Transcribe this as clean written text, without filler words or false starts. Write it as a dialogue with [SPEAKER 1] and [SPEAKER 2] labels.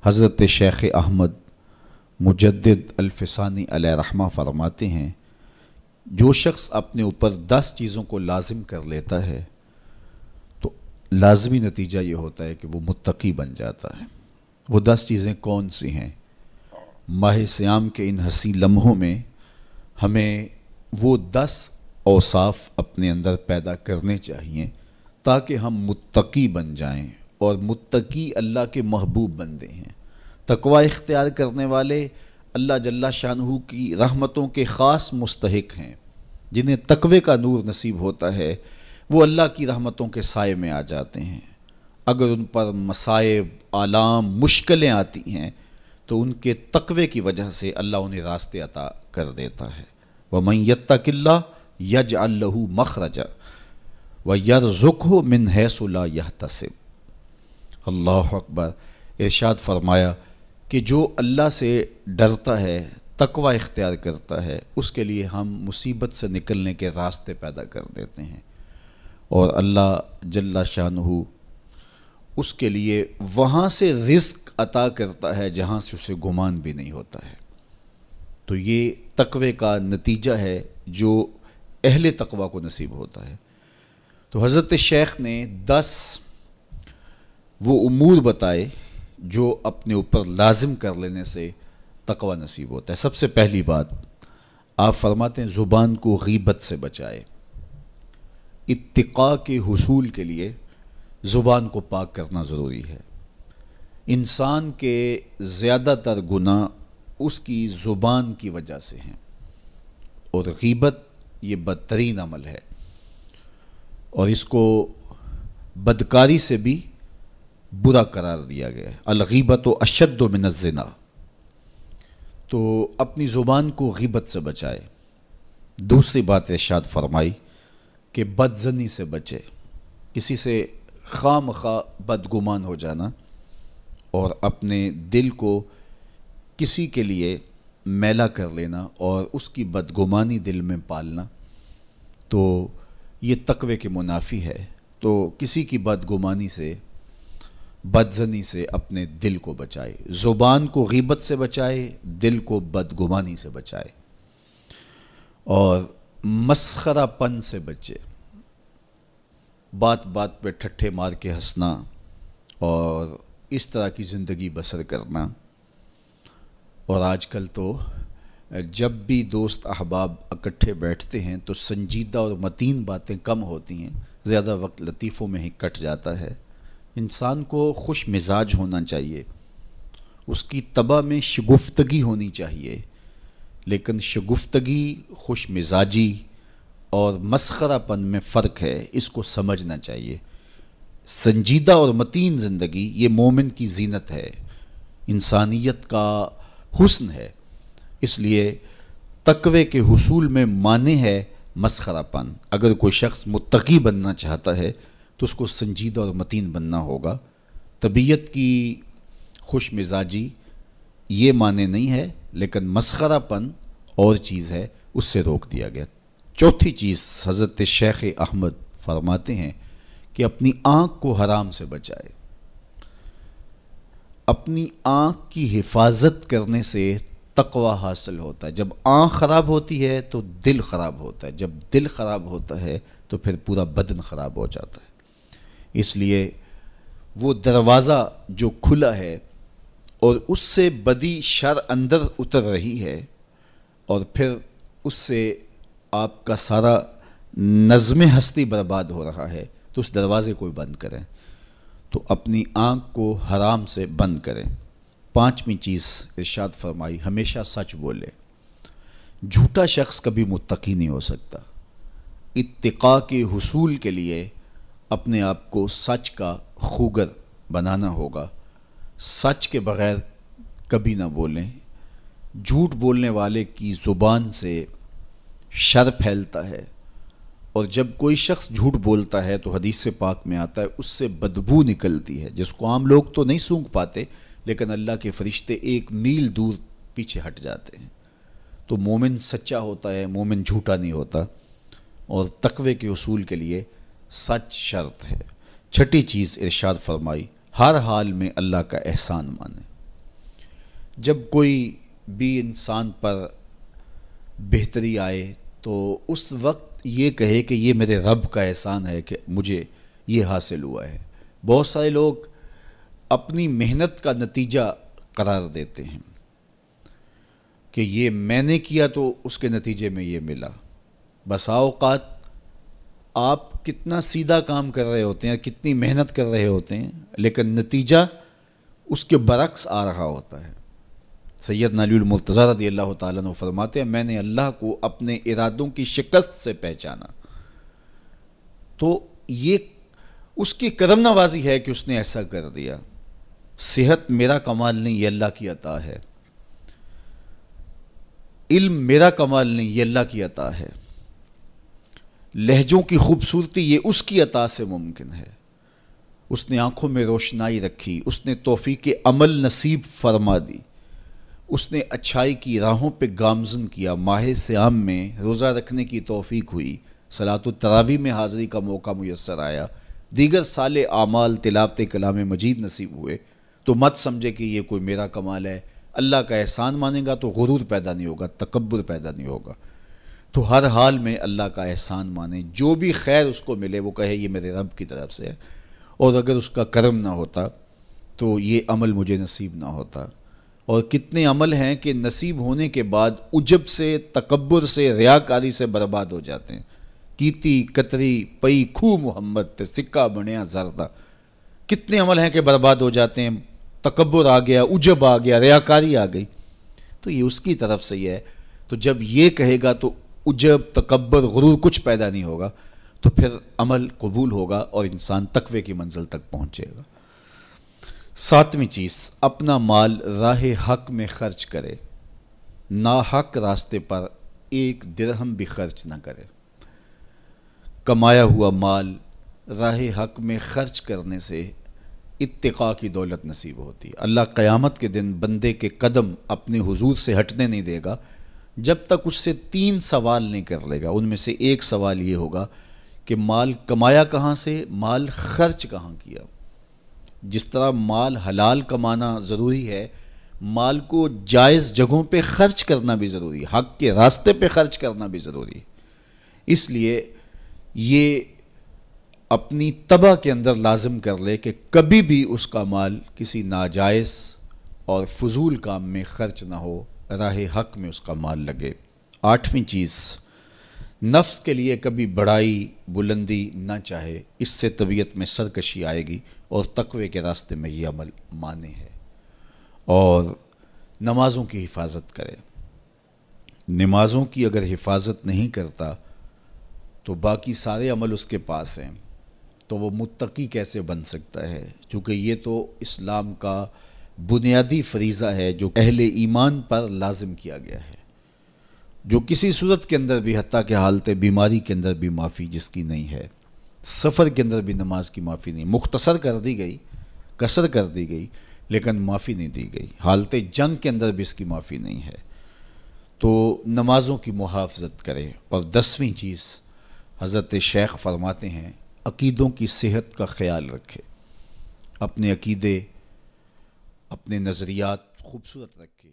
[SPEAKER 1] حضرت شیخ احمد مجدد الفسانی علیہ رحمہ فرماتے ہیں، جو شخص اپنے اوپر 10 چیزوں کو لازم کر لیتا ہے تو لازمی نتیجہ یہ ہوتا ہے کہ وہ متقی بن جاتا ہے۔ وہ 10 چیزیں کون سی ہیں؟ ماہ صیام کے ان حسین لمحوں میں ہمیں وہ 10 اوصاف اپنے اندر پیدا کرنے چاہیے تاکہ ہم متقی بن جائیں، اور متقی اللہ کے محبوب بندے ہیں۔ تقوی اختیار کرنے والے اللہ جل شانہ کی رحمتوں کے خاص مستحق ہیں۔ جنہیں تقوی کا نور نصیب ہوتا ہے وہ اللہ کی رحمتوں کے سائے میں آ جاتے ہیں۔ اگر ان پر مصائب، آلام، مشکلیں آتی ہیں تو ان کے تقوی کی وجہ سے اللہ انہیں راستے عطا کر دیتا ہے۔ وَمَن يَتَّقِ اللَّهَ يَجْعَل لَّهُ مَخْرَجًا وَيَرْزُقْهُ مِنْ حَيْثُ لَا يَحْتَسِبُ۔ اللہ اکبر۔ ارشاد فرمایا کہ جو اللہ سے ڈرتا ہے، تقوی اختیار کرتا ہے، اس کے لیے ہم مصیبت سے نکلنے کے راستے پیدا کر دیتے ہیں، اور اللہ جل شانہ اس کے لیے وہاں سے رزق عطا کرتا ہے جہاں سے اسے گمان بھی نہیں ہوتا ہے۔ تو یہ تقوی کا نتیجہ ہے جو اہل تقوی کو نصیب ہوتا ہے۔ تو حضرت شیخ نے 10 وہ امور بتائے جو اپنے اوپر لازم کر لینے سے تقوی نصیب ہوتا ہے۔ سب سے پہلی بات آپ فرماتے ہیں زبان کو غیبت سے بچائے۔ اتقاء کے حصول کے لیے زبان کو پاک کرنا ضروری ہے۔ انسان کے زیادہ تر گناہ اس کی زبان کی وجہ سے ہیں، اور غیبت یہ بدترین عمل ہے، اور اس کو بدکاری سے بھی برا قرار دیا گیا ہے۔ الغیبت اشد من الزنا۔ تو اپنی زبان کو غیبت سے بچائے۔ دوسری بات ارشاد فرمائی کہ بدظنی سے بچے، کسی سے خواہ مخواہ بدگمان ہو جانا اور اپنے دل کو کسی کے لیے میلا کر لینا اور اس کی بدگمانی دل میں پالنا، تو یہ تقوی کے منافی ہے۔ تو کسی کی بدگمانی سے، بدظنی سے اپنے دل کو بچائے، زبان کو غیبت سے بچائے، دل کو بدگمانی سے بچائے، اور مسخرہ پن سے بچے۔ بات بات پہ ٹھٹھے مار کے ہنسنا اور اس طرح کی زندگی بسر کرنا۔ اور آج کل تو جب بھی دوست احباب اکٹھے بیٹھتے ہیں تو سنجیدہ اور متین باتیں کم ہوتی ہیں، زیادہ وقت لطیفوں میں ہی کٹ جاتا ہے۔ انسان کو خوش مزاج ہونا چاہیے، اس کی طبع میں شگفتگی ہونی چاہیے، لیکن شگفتگی، خوش مزاجی اور مسخرہ پن میں فرق ہے، اس کو سمجھنا چاہیے۔ سنجیدہ اور متین زندگی یہ مومن کی زینت ہے، انسانیت کا حسن ہے۔ اس لیے تقوی کے حصول میں مانع ہے مسخرہ پن۔ اگر کوئی شخص متقی بننا چاہتا ہے تو اس کو سنجیدہ اور متین بننا ہوگا۔ طبیعت کی خوش مزاجی یہ معنی نہیں ہے، لیکن مسخرہ پن اور چیز ہے، اس سے روک دیا گیا۔ چوتھی چیز حضرت شیخ احمد فرماتے ہیں کہ اپنی آنکھ کو حرام سے بچائے۔ اپنی آنکھ کی حفاظت کرنے سے تقوی حاصل ہوتا ہے۔ جب آنکھ خراب ہوتی ہے تو دل خراب ہوتا ہے، جب دل خراب ہوتا ہے تو پھر پورا بدن خراب ہو جاتا ہے۔ اس لیے وہ دروازہ جو کھلا ہے اور اس سے بدی شر اندر اتر رہی ہے، اور پھر اس سے آپ کا سارا نظم ہستی برباد ہو رہا ہے، تو اس دروازے کو بند کریں۔ تو اپنی آنکھ کو حرام سے بند کریں۔ پانچویں چیز ارشاد فرمائی ہمیشہ سچ بولے۔ جھوٹا شخص کبھی متقی نہیں ہو سکتا۔ اتقاء کے حصول کے لیے اپنے آپ کو سچ کا خوگر بنانا ہوگا۔ سچ کے بغیر کبھی نہ بولیں۔ جھوٹ بولنے والے کی زبان سے شر پھیلتا ہے، اور جب کوئی شخص جھوٹ بولتا ہے تو حدیث پاک میں آتا ہے اس سے بدبو نکلتی ہے، جس کو عام لوگ تو نہیں سونگھ پاتے، لیکن اللہ کے فرشتے 1 میل دور پیچھے ہٹ جاتے ہیں۔ تو مومن سچا ہوتا ہے، مومن جھوٹا نہیں ہوتا، اور تقوی کے حصول کے لیے سچ شرط ہے۔ چھٹی چیز ارشاد فرمائی ہر حال میں اللہ کا احسان مانے۔ جب کوئی بھی انسان پر بہتری آئے تو اس وقت یہ کہے کہ یہ میرے رب کا احسان ہے کہ مجھے یہ حاصل ہوا ہے۔ بہت سارے لوگ اپنی محنت کا نتیجہ قرار دیتے ہیں کہ یہ میں نے کیا تو اس کے نتیجے میں یہ ملا۔ بسا اوقات آپ کتنا سیدھا کام کر رہے ہوتے ہیں، کتنی محنت کر رہے ہوتے ہیں، لیکن نتیجہ اس کے برعکس آ رہا ہوتا ہے۔ سیدنا علی المرتضیٰ رضی اللہ تعالیٰ عنہ فرماتے ہیں، میں نے اللہ کو اپنے ارادوں کی شکست سے پہچانا، تو یہ اس کی کرم نوازی ہے کہ اس نے ایسا کر دیا۔ صحت میرا کمال نہیں، یہ اللہ کی عطا ہے۔ علم میرا کمال نہیں، یہ اللہ کی عطا ہے۔ لہجوں کی خوبصورتی یہ اس کی عطا سے ممکن ہے۔ اس نے آنکھوں میں روشنائی رکھی، اس نے توفیق عمل نصیب فرما دی، اس نے اچھائی کی راہوں پہ گامزن کیا، ماہ صیام میں روزہ رکھنے کی توفیق ہوئی، صلاۃ التراویح میں حاضری کا موقع میسر آیا، دیگر صالح اعمال تلاوت کلام مجید نصیب ہوئے، تو مت سمجھے کہ یہ کوئی میرا کمال ہے۔ اللہ کا احسان مانے گا تو غرور پیدا نہیں ہوگا، تکبر پیدا نہیں ہوگا۔ تو ہر حال میں اللہ کا احسان مانے، جو بھی خیر اس کو ملے وہ کہے یہ میرے رب کی طرف سے ہے، اور اگر اس کا کرم نہ ہوتا تو یہ عمل مجھے نصیب نہ ہوتا۔ اور کتنے عمل ہیں کہ نصیب ہونے کے بعد عجب سے، تکبر سے، ریاکاری سے برباد ہو جاتے ہیں۔ کیتی کتری پئی کھو محمد تے سکہ بنیا زردہ، کتنے عمل ہیں کہ برباد ہو جاتے ہیں، تکبر آ گیا، عجب آ گیا، ریاکاری آ گئی، تو یہ اس کی طرف سے ہی ہے۔ تو جب یہ کہے گا تو عجب، تکبر، غرور کچھ پیدا نہیں ہوگا، تو پھر عمل قبول ہوگا اور انسان تقوی کی منزل تک پہنچے گا۔ ساتویں چیز، اپنا مال راہ حق میں خرچ کرے، ناحق راستے پر ایک درہم بھی خرچ نہ کرے۔ کمایا ہوا مال راہ حق میں خرچ کرنے سے اتقاء کی دولت نصیب ہوتی ہے۔ اللہ قیامت کے دن بندے کے قدم اپنے حضور سے ہٹنے نہیں دے گا جب تک اس سے 3 سوال نہیں کر لے گا۔ ان میں سے ایک سوال یہ ہوگا کہ مال کمایا کہاں سے، مال خرچ کہاں کیا۔ جس طرح مال حلال کمانا ضروری ہے، مال کو جائز جگہوں پہ خرچ کرنا بھی ضروری ہے، حق کے راستے پہ خرچ کرنا بھی ضروری ہے۔ اس لیے یہ اپنی طبع کے اندر لازم کر لے کہ کبھی بھی اس کا مال کسی ناجائز اور فضول کام میں خرچ نہ ہو، راہ حق میں اس کا مال لگے۔ 8ویں چیز، نفس کے لیے کبھی بڑائی بلندی نہ چاہے، اس سے طبیعت میں سرکشی آئے گی اور تقوی کے راستے میں یہ عمل مانے ہے۔ اور نمازوں کی حفاظت کرے۔ نمازوں کی اگر حفاظت نہیں کرتا تو باقی سارے عمل اس کے پاس ہیں، تو وہ متقی کیسے بن سکتا ہے؟ چونکہ یہ تو اسلام کا بنیادی فریضہ ہے جو اہل ایمان پر لازم کیا گیا ہے، جو کسی صورت کے اندر بھی، حتیٰ کہ حالت بیماری کے اندر بھی معافی جس کی نہیں ہے، سفر کے اندر بھی نماز کی معافی نہیں، مختصر کر دی گئی، قصر کر دی گئی، لیکن معافی نہیں دی گئی، حالت جنگ کے اندر بھی اس کی معافی نہیں ہے۔ تو نمازوں کی محافظت کرے۔ اور 10ویں چیز، حضرت شیخ فرماتے ہیں عقیدوں کی صحت کا خیال رکھے، اپنے عقیدے، اپنے نظریات خوبصورت رکھے۔